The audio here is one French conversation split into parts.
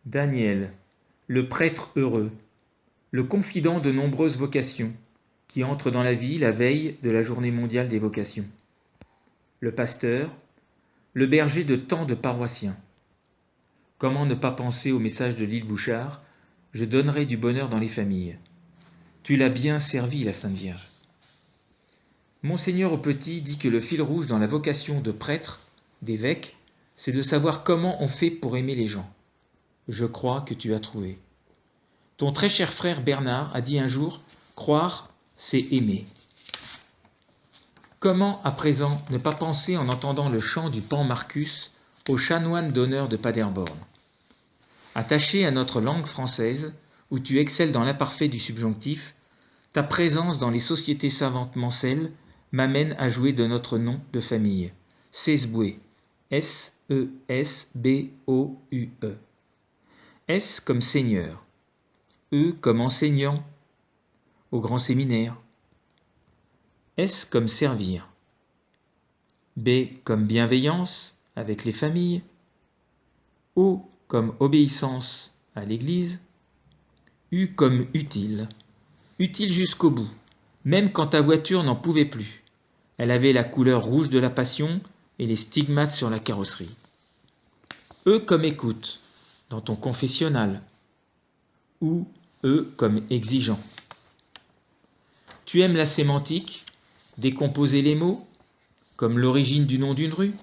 Daniel, le prêtre heureux, le confident de nombreuses vocations, qui entre dans la vie la veille de la journée mondiale des vocations. Le pasteur, le berger de tant de paroissiens. Comment ne pas penser au message de l'île Bouchard « Je donnerai du bonheur dans les familles ». Tu l'as bien servi, la Sainte Vierge. Monseigneur au Petit dit que le fil rouge dans la vocation de prêtre, d'évêque, c'est de savoir comment on fait pour aimer les gens. Je crois que tu as trouvé. Ton très cher frère Bernard a dit un jour « Croire, c'est aimer ». Comment, à présent, ne pas penser en entendant le chant du pan Marcus au chanoine d'honneur de Paderborn. Attaché à notre langue française, où tu excelles dans l'imparfait du subjonctif, ta présence dans les sociétés savantes mancelles m'amène à jouer de notre nom de famille, Sesboué, S-E-S-B-O-U-E. S comme Seigneur, E comme enseignant au grand séminaire, S comme servir, B comme bienveillance avec les familles, O comme obéissance à l'Église, U comme utile, utile jusqu'au bout, même quand ta voiture n'en pouvait plus. Elle avait la couleur rouge de la passion et les stigmates sur la carrosserie. E comme écoute, dans ton confessionnal, ou E comme exigeant. Tu aimes la sémantique, décomposer les mots, comme l'origine du nom d'une rue.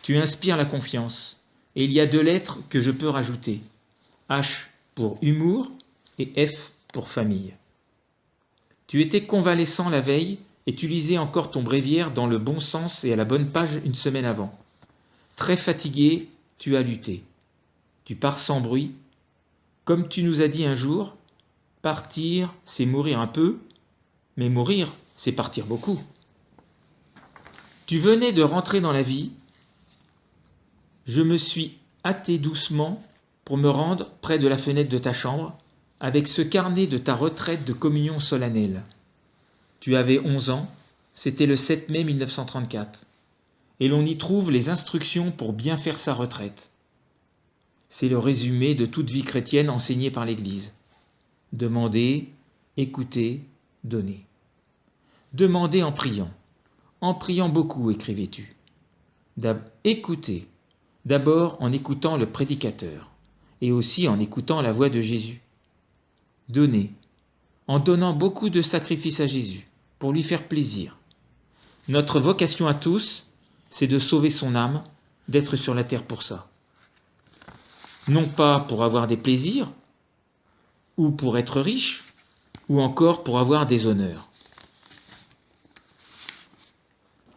Tu inspires la confiance, et il y a 2 lettres que je peux rajouter, H pour humour et F pour famille. Tu étais convalescent la veille et tu lisais encore ton bréviaire dans le bon sens et à la bonne page une semaine avant. Très fatigué, tu as lutté. Tu pars sans bruit. Comme tu nous as dit un jour, partir, c'est mourir un peu, mais mourir, c'est partir beaucoup. Tu venais de rentrer dans la vie. Je me suis hâté doucement pour me rendre près de la fenêtre de ta chambre avec ce carnet de ta retraite de communion solennelle. Tu avais 11 ans, c'était le 7 mai 1934, et l'on y trouve les instructions pour bien faire sa retraite. C'est le résumé de toute vie chrétienne enseignée par l'Église. Demander, écouter, donner. Demander en priant beaucoup, écrivais-tu. Écouter, d'abord en écoutant le prédicateur, et aussi en écoutant la voix de Jésus. Donner, en donnant beaucoup de sacrifices à Jésus, pour lui faire plaisir. Notre vocation à tous, c'est de sauver son âme, d'être sur la terre pour ça. Non pas pour avoir des plaisirs, ou pour être riche, ou encore pour avoir des honneurs.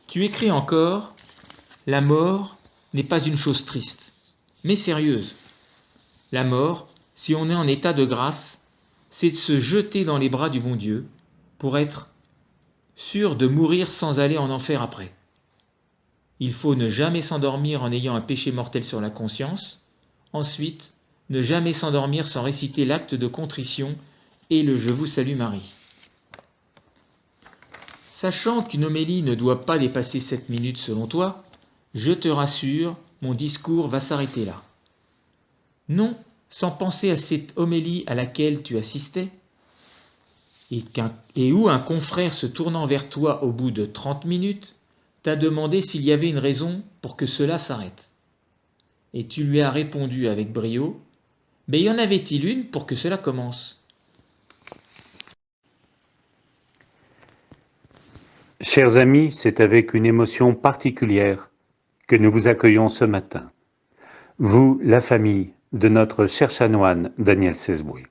Tu écris encore, la mort n'est pas une chose triste, mais sérieuse. La mort, si on est en état de grâce, c'est de se jeter dans les bras du bon Dieu pour être sûr de mourir sans aller en enfer après. Il faut ne jamais s'endormir en ayant un péché mortel sur la conscience. Ensuite, ne jamais s'endormir sans réciter l'acte de contrition et le « Je vous salue Marie ». Sachant qu'une homélie ne doit pas dépasser 7 minutes selon toi, je te rassure, mon discours va s'arrêter là. Non, sans penser à cette homélie à laquelle tu assistais, et où un confrère se tournant vers toi au bout de 30 minutes, t'a demandé s'il y avait une raison pour que cela s'arrête. Et tu lui as répondu avec brio, « Mais y en avait-il une pour que cela commence ?» Chers amis, c'est avec une émotion particulière que nous vous accueillons ce matin. Vous, la famille de notre cher chanoine Daniel Sesboué.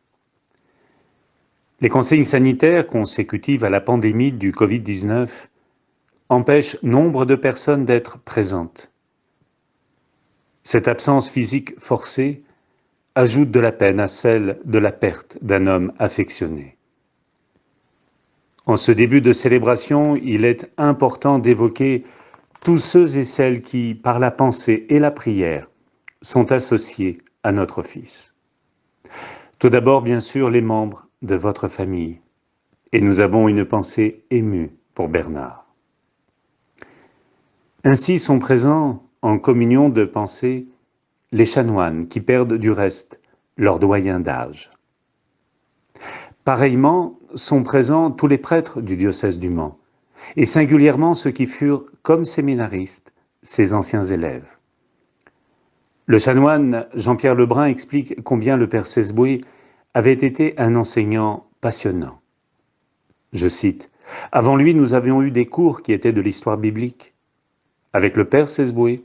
Les consignes sanitaires consécutives à la pandémie du Covid-19 empêchent nombre de personnes d'être présentes. Cette absence physique forcée ajoute de la peine à celle de la perte d'un homme affectionné. En ce début de célébration, il est important d'évoquer tous ceux et celles qui, par la pensée et la prière, sont associés à notre Fils. Tout d'abord, bien sûr, les membres de votre famille. Et nous avons une pensée émue pour Bernard. Ainsi sont présents en communion de pensée les chanoines qui perdent du reste leurs doyens d'âge. Pareillement sont présents tous les prêtres du diocèse du Mans, et singulièrement ceux qui furent, comme séminaristes, ses anciens élèves. Le chanoine Jean-Pierre Lebrun explique combien le père Sesboué avait été un enseignant passionnant. Je cite, « Avant lui, nous avions eu des cours qui étaient de l'histoire biblique. Avec le père Sesboué,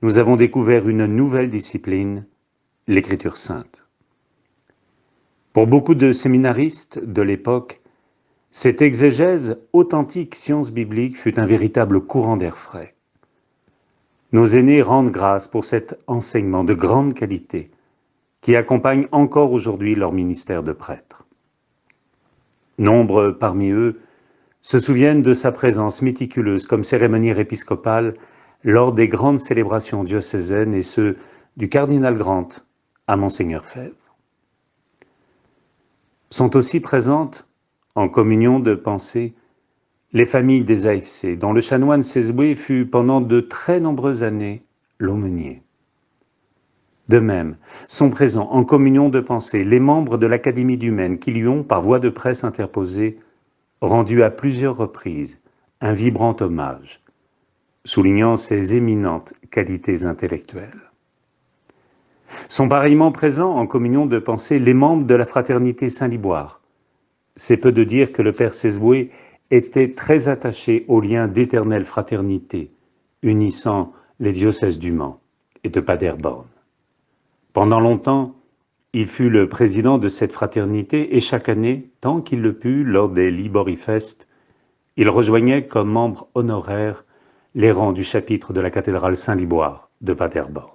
nous avons découvert une nouvelle discipline, l'écriture sainte. » Pour beaucoup de séminaristes de l'époque, cette exégèse authentique science biblique fut un véritable courant d'air frais. Nos aînés rendent grâce pour cet enseignement de grande qualité qui accompagne encore aujourd'hui leur ministère de prêtre. Nombre parmi eux se souviennent de sa présence méticuleuse comme cérémoniaire épiscopal lors des grandes célébrations diocésaines et ceux du cardinal Grant à Monseigneur Fèvre. Sont aussi présentes, en communion de pensée, les familles des AFC, dont le chanoine Sesboué fut pendant de très nombreuses années l'aumônier. De même, sont présents en communion de pensée les membres de l'Académie du Maine qui lui ont, par voie de presse interposée, rendu à plusieurs reprises un vibrant hommage, soulignant ses éminentes qualités intellectuelles. Sont pareillement présents en communion de pensée les membres de la fraternité Saint-Liboire. C'est peu de dire que le père Sesboué était très attaché au lien d'éternelle fraternité unissant les diocèses du Mans et de Paderborn. Pendant longtemps, il fut le président de cette fraternité et chaque année, tant qu'il le put, lors des Liborifest, il rejoignait comme membre honoraire les rangs du chapitre de la cathédrale Saint-Liboire de Paderborn.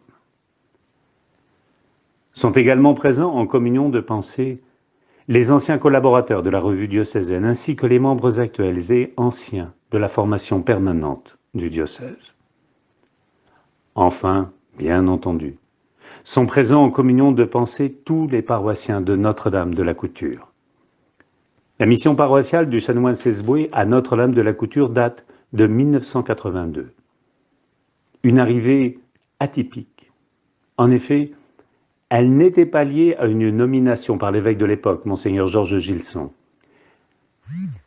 Sont également présents en communion de pensée les anciens collaborateurs de la revue diocésaine ainsi que les membres actuels et anciens de la formation permanente du diocèse. Enfin, bien entendu, sont présents en communion de pensée tous les paroissiens de Notre-Dame de la Couture. La mission paroissiale du chanoine Sesboué à Notre-Dame de la Couture date de 1982. Une arrivée atypique. En effet, elle n'était pas liée à une nomination par l'évêque de l'époque, Monseigneur Georges Gilson,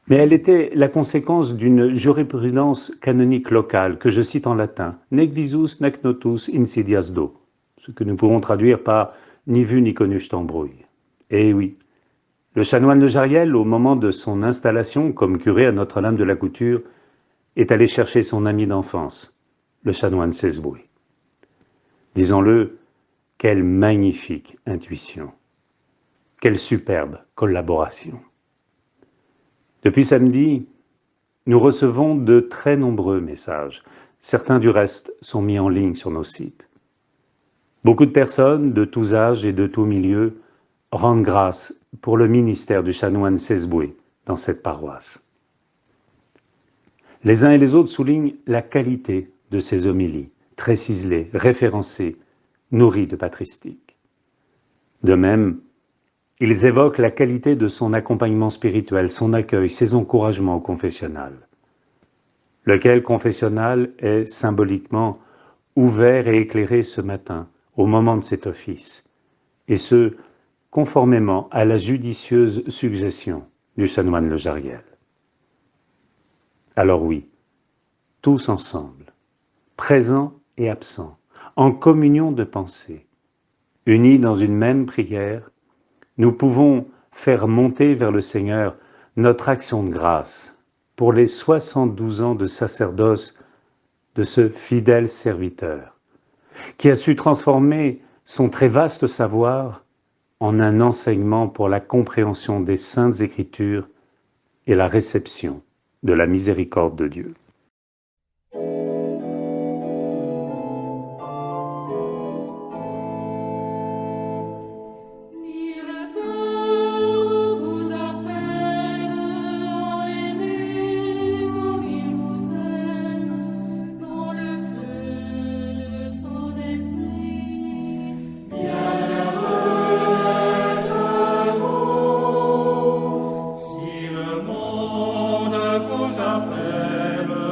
mais elle était la conséquence d'une jurisprudence canonique locale que je cite en latin, « nec visus nec notus insidias do », ce que nous pourrons traduire par « ni vu ni connu je t'embrouille ». Eh oui, le chanoine Le Jariel, au moment de son installation comme curé à Notre-Dame de la Couture, est allé chercher son ami d'enfance, le chanoine Sesboué. Disons-le, quelle magnifique intuition, quelle superbe collaboration. Depuis samedi, nous recevons de très nombreux messages. Certains du reste sont mis en ligne sur nos sites. Beaucoup de personnes de tous âges et de tous milieux rendent grâce pour le ministère du chanoine Sesboué dans cette paroisse. Les uns et les autres soulignent la qualité de ces homélies, très ciselées, référencées, nourries de patristique. De même, ils évoquent la qualité de son accompagnement spirituel, son accueil, ses encouragements au confessionnal, lequel confessionnal est symboliquement ouvert et éclairé ce matin, au moment de cet office, et ce, conformément à la judicieuse suggestion du chanoine Le Jariel. Alors oui, tous ensemble, présents et absents, en communion de pensée, unis dans une même prière, nous pouvons faire monter vers le Seigneur notre action de grâce pour les 72 ans de sacerdoce de ce fidèle serviteur, qui a su transformer son très vaste savoir en un enseignement pour la compréhension des Saintes Écritures et la réception de la miséricorde de Dieu. Si le monde vous appelle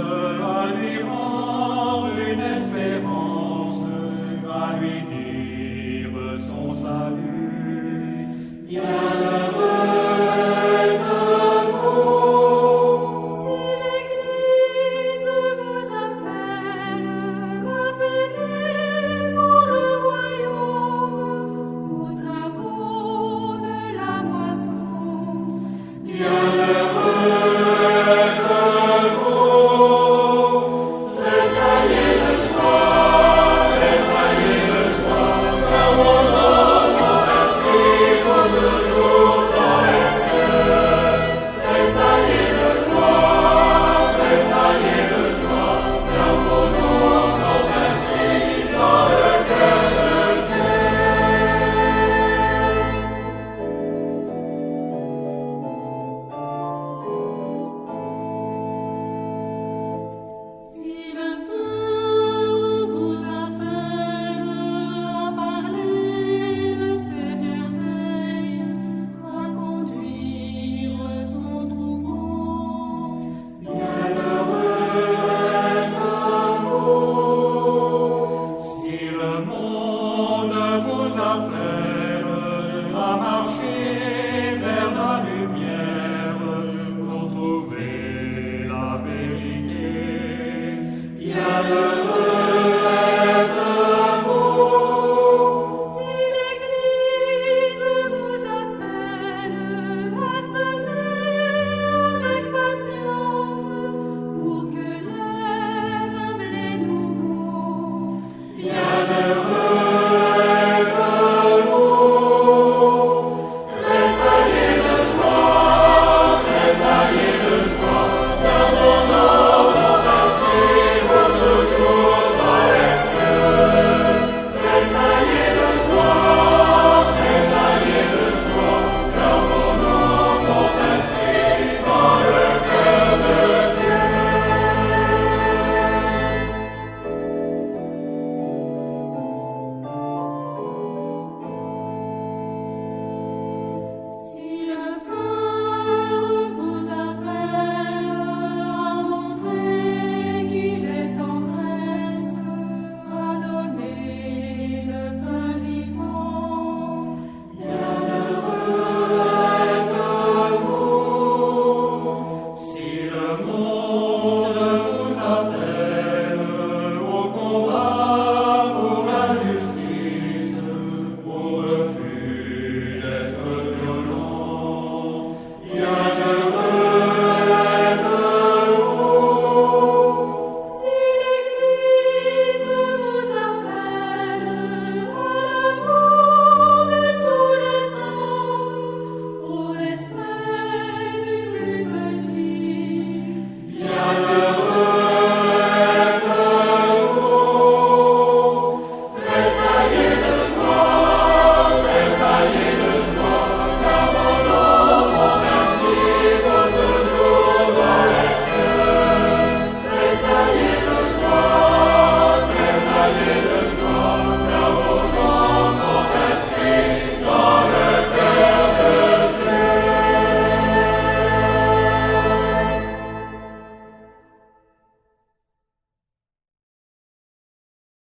vous appelle à marcher